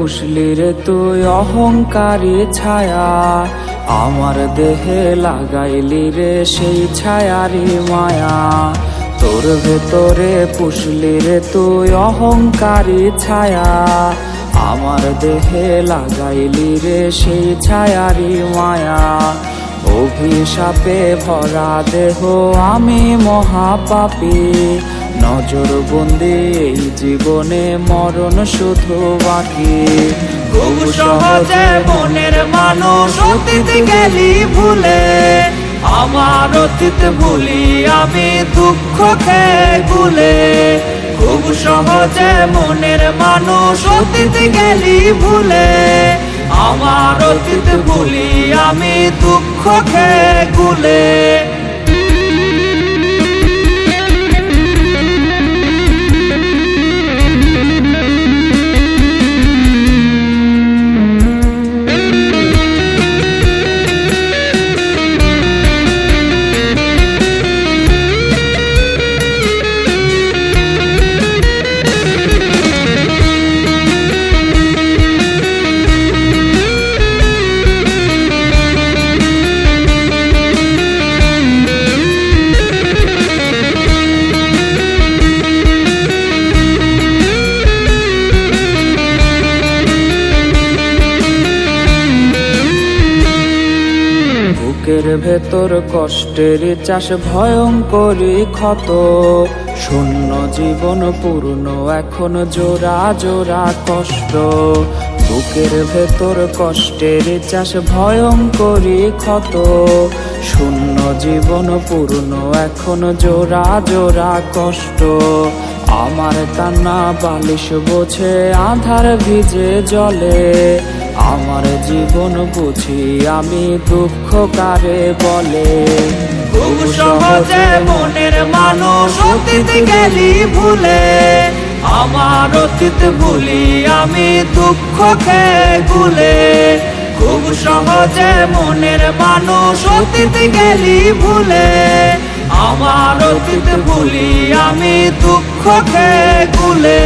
পুষলি রে তুই অহংকারী ছায়া, আমার দেহে লাগাইলি রে সেই ছায়ারি মায়া। তোর ভেতরে পুষলি রে তুই অহংকারী ছায়া, আমার দেহে লাগাইলি রে সেই ছায়ারি মায়া। অভিশাপে ভরা দেহ আমি মহাপাপী, নজরবন্দি এই জীবনে মরণ শুধু বাকি। খুব সহজে মনের মানুষ অতীত গেলি ভুলে, আমার অতীত ভুলি আমি দুঃখ খেয়ে গুলে। খুব সহজে মনের মানুষ অতীত গেলি ভুলে, আমার অতীত ভুলি আমি দুঃখ খেয়ে গুলে। বুকের ভেতর কষ্টের চাষ ভয়ঙ্করী ক্ষত, শূন্য জীবন পূর্ণ এখন জোড়া জোড়া কষ্ট। বুকের ভেতর কষ্টের চাষ ভয়ঙ্করী ক্ষত, শূন্য জীবন পূর্ণ এখন জোড়া জোড়া কষ্ট। আমার কান্না বালিশ বোঝে আধার ভিজে জলে, আমার জীবন বুঝি আমি দুঃখ কারে বলে। খুব সহজে মনের মানুষ অতীত গেলি ভুলে, আমার অতীত ভুলি আমি দুঃখ খেয়ে গুলে। খুব সহজে মনের মানুষ অতীত গেলি ভুলে, আমার অতীত ভুলি আমি দুঃখ খেয়ে গুলে।